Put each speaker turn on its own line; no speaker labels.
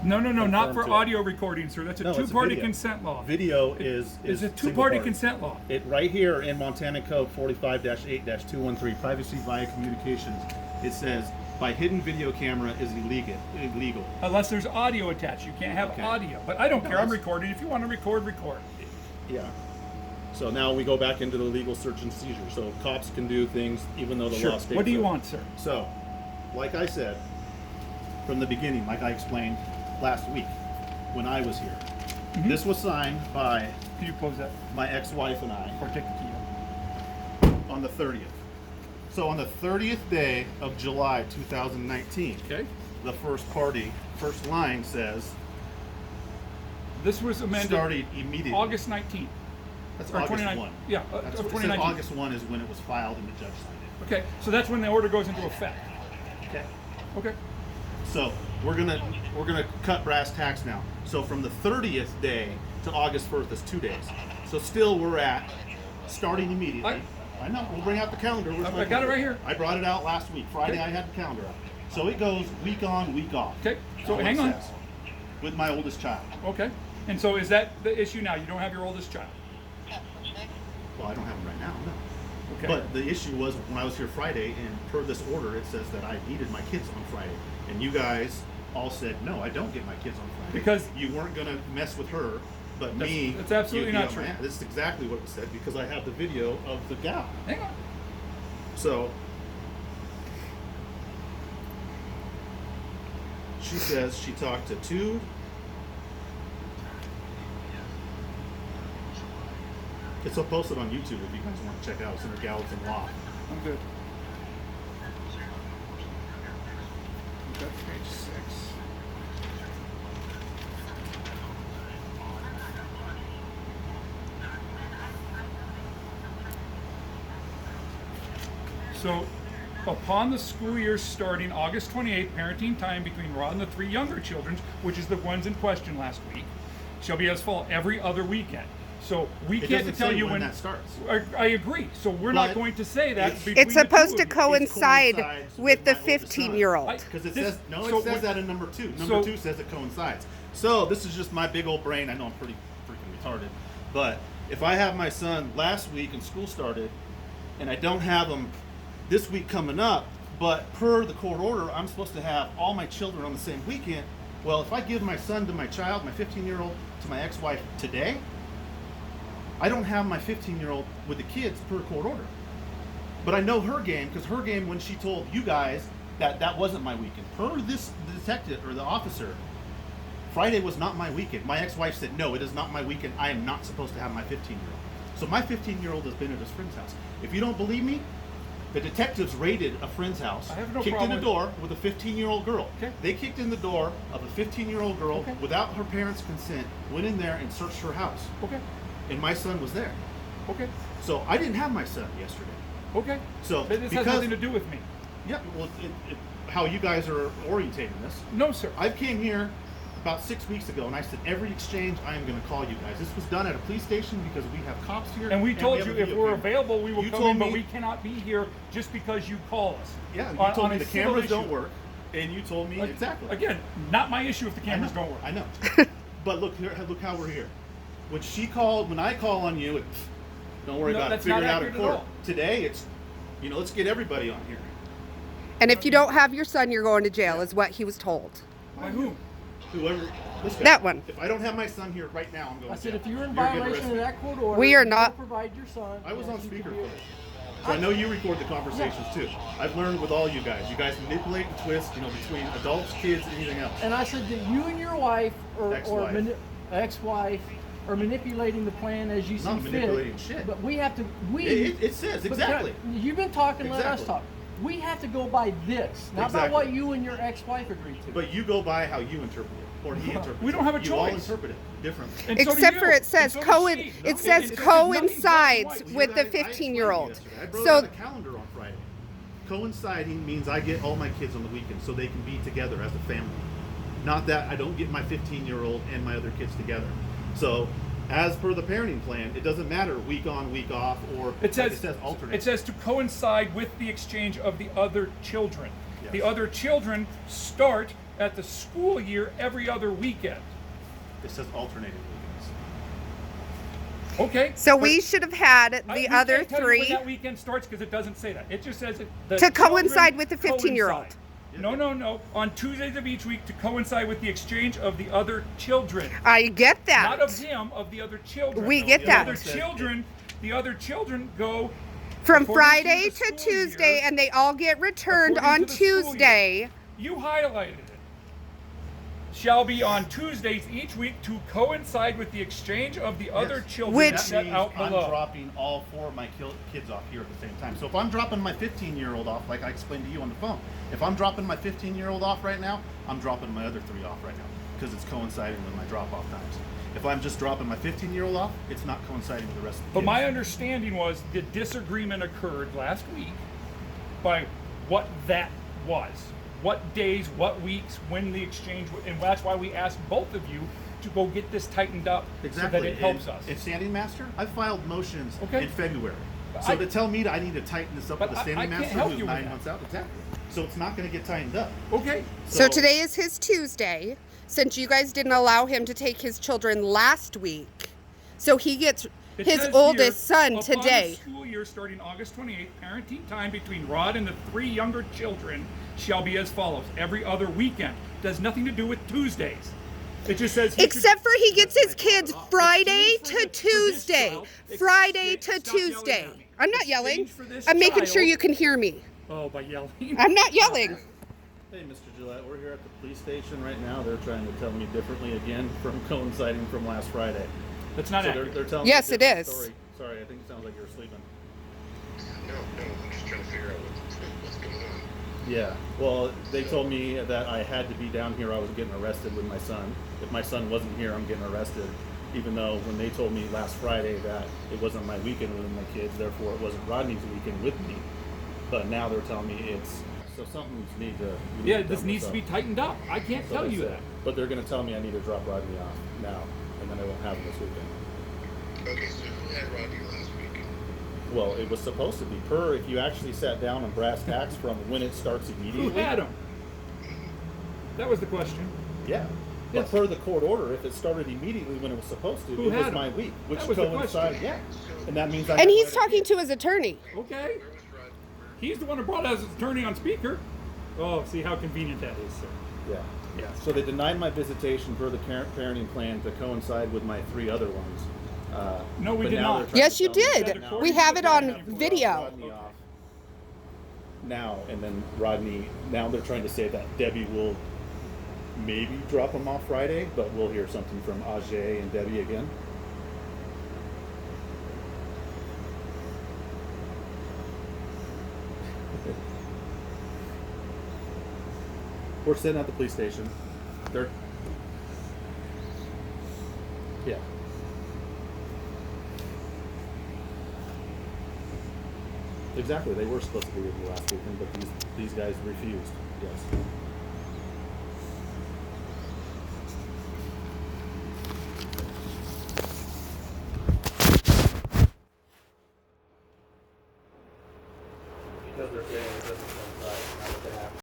No, not for audio recording, sir. That's a two-party
video.
consent law.
Video is
a two-party consent law.
It right here in Montana Code 45-8-213, privacy via communications. It says by hidden video camera is illegal.
Unless there's audio attached, you can't have audio. But I don't care. I'm recording. If you want to record.
Yeah. So now we go back into the legal search and seizure. So cops can do things even though the law states.
What do you want, sir?
So, like I said from the beginning, like I explained last week when I was here, this was signed by
Can you close that?
my ex-wife and I
Or take the key out.
on the 30th. So on the 30th day of July 2019, the first line says,
this was amended
started immediately.
August 19th.
That's
or
August
29th.
1.
Yeah,
That's
of
what it says.
2019.
August 1 is when it was filed and the judge signed it.
Okay, so that's when the order goes into effect. Okay.
So we're gonna cut brass tacks now. So from the 30th day to August 1st is 2 days. So still we're at starting immediately. I know. We'll bring out the calendar.
I got it right here.
I brought it out last week. Friday I had the calendar out. So it goes week on, week off.
Okay. So hang on.
With my oldest child.
Okay. And so is that the issue now? You don't have your oldest child?
Well, I don't have him right now. No.
Okay.
But the issue was when I was here Friday, and per this order, it says that I needed my kids on Friday, and you guys all said no, I don't get my kids on Friday
because
you weren't gonna mess with her, but me.
That's absolutely not true.
This is exactly what it said because I have the video of the gal.
Hang on.
So she says she talked to two. It's all posted on YouTube if you guys want to check out. It's under Gallatin Law.
I'm good. Okay, page 6. So, upon the school year starting August 28th, parenting time between Rod and the 3 younger children, which is the ones in question last week, shall be as follows: every other weekend. So we can't tell you when
that starts.
I agree. So we're not going to say that.
It's supposed to coincide with the 15-year-old.
Because it says says that in number 2. Number 2 says it coincides. So this is just my big old brain. I know I'm pretty freaking retarded, but if I have my son last week and school started, and I don't have him this week coming up, but per the court order, I'm supposed to have all my children on the same weekend. Well, if I give my son to my child, my 15-year-old, to my ex-wife today, I don't have my 15-year-old with the kids per court order. But I know her game, because her game when she told you guys that wasn't my weekend. Per this detective or the officer, Friday was not my weekend. My ex-wife said, no, it is not my weekend. I am not supposed to have my 15-year-old. So my 15-year-old has been at his friend's house. If you don't believe me, the detectives raided a friend's house, kicked in the door with a 15-year-old girl. They kicked in the door of a 15-year-old girl without her parents' consent, went in there and searched her house. And my son was there. So I didn't have my son yesterday. So
but this has nothing to do with me.
Yeah, well, how you guys are orientating this.
No, sir.
I came here about 6 weeks ago, and I said every exchange I am going to call you guys. This was done at a police station because we have cops here.
And we told you if we're available, we will come in, but we cannot be here just because you call us.
Yeah, you told me the cameras don't work, and you told me exactly.
Again, not my issue if the cameras don't work.
I know. But look how we're here. When I call on you, don't worry about it. Figure it out in court. Today, it's, let's get everybody on here.
And if you don't have your son, you're going to jail, is what he was told.
By whom?
Whoever.
That one.
If I don't have my son here right now, I'm going to jail.
I said, if you're in violation of that court order,
we are not.
Provide your son.
I was on speakerphone. So I know you record the conversations too. I've learned with all you guys. You guys manipulate and twist, between adults, kids, anything else.
And I said that you and your wife or ex-wife are manipulating the plan as you see fit.
Not manipulating shit.
But we have to.
It says exactly.
You've been talking. Let us talk. We have to go by this, not by what you and your ex-wife agreed to.
But you go by how you interpret it, or he interprets it.
We don't have a choice.
You all interpret it differently.
Except for it says coincides with the 15-year-old.
I brought out a calendar on Friday. Coinciding means I get all my kids on the weekend so they can be together as a family. Not that I don't get my 15-year-old and my other kids together. So, as per the parenting plan, it doesn't matter week on, week off, or it says alternate.
It says to coincide with the exchange of the other children. Yes. The other children start at the school year every other weekend.
It says alternating weekends.
Okay.
So
but
we should have had
we
the
can't
other
tell you
three
when that weekend starts because it doesn't say that. It just says the
to coincide
children
with the 15-year-old.
coincide. No. On Tuesdays of each week to coincide with the exchange of the other children.
I get that.
Not of him, of the other children.
We get
the
that.
The other children go
From
according
Friday
the
to
school
Tuesday,
year,
and they all get returned
according
on
to the school year.
Tuesday.
You highlighted it. Shall be on Tuesdays each week to coincide with the exchange of the other children
Which-
set
means
out
I'm
below.
dropping all 4 of my kids off here at the same time. So if I'm dropping my 15-year-old off, like I explained to you on the phone, if I'm dropping my 15-year-old off right now, I'm dropping my other 3 off right now because it's coinciding with my drop-off times. If I'm just dropping my 15-year-old off, it's not coinciding with the rest of the
But
kids.
my understanding was the disagreement occurred last week by what that was. What days, what weeks, when the exchange, and that's why we asked both of you to go get this tightened up
Exactly.
so that it helps
and,
us.
And Standing Master, I filed motions
Okay.
in February.
But
So
I-
to tell me that I need to tighten this up
But
with the
I
Standing
can't
Master
help
who's
you with
9
that.
months out, exactly. So it's not going to get tightened up.
Okay.
So today is his Tuesday, since you guys didn't allow him to take his children last week. So he gets
It
his
says
oldest
here,
son
upon
today.
the school year starting August 28th, parenting time between Rod and the 3 younger children shall be as follows. Every other weekend. Does nothing to do with Tuesdays. It just says
Except for he gets his kids Friday
Exchange for
to
this- for this
Tuesday.
child.
Friday to
Stop yelling
Tuesday.
at me.
I'm not yelling.
Exchange for this
I'm making sure
child-
you can hear me.
Oh, by yelling.
I'm not yelling.
Hey, Mr. Gillette, we're here at the police station right now. They're trying to tell me differently again from coinciding from last Friday.
That's not
So
accurate.
they're telling
Yes,
me a
it
different
is.
story. Sorry, I think it sounds like you're sleeping.
No, I'm just trying to figure out what's going on.
Yeah. Well, they told me that I had to be down here. I was getting arrested with my son. If my son wasn't here, I'm getting arrested. Even though when they told me last Friday that it wasn't my weekend with my kids, therefore it wasn't Rodney's weekend with me. But now they're telling me it's so something needs to. we
Yeah,
need
this
dumb
needs to
up.
be tightened up. I can't
So
tell
that's
you
it.
that.
But they're going to tell me I need to drop Rodney off now, and then I won't have him this weekend.
Okay, so who had Rodney last week?
Well, it was supposed to be if you actually sat down on brass tacks from when it starts immediately.
Who had him? That was the question.
Yeah. But
Yes.
per the court order, if it started immediately when it was supposed to,
Who
it
had
was
him?
my week, which
That was the
coincided.
question.
Yeah. And that means I.
And
had
he's
to let it
talking
be.
to his attorney.
Okay.
Where was Rod?
He's the one who brought us his attorney on speaker. Oh, see how convenient that is, sir.
Yeah.
Yes.
So they denied my visitation per the parenting plan to coincide with my 3 other ones.
No, we
but
did
now
not.
they're trying
Yes,
to
you
tell me
did.
that now-
We have it on
Now
video.
Rodney off now, and then Rodney. Now they're trying to say that Debbie will maybe drop him off Friday, but we'll hear something from Ajay and Debbie again. We're sitting at the police station. They're yeah. Exactly. They were supposed to be with me last weekend, but these guys refused. Yes.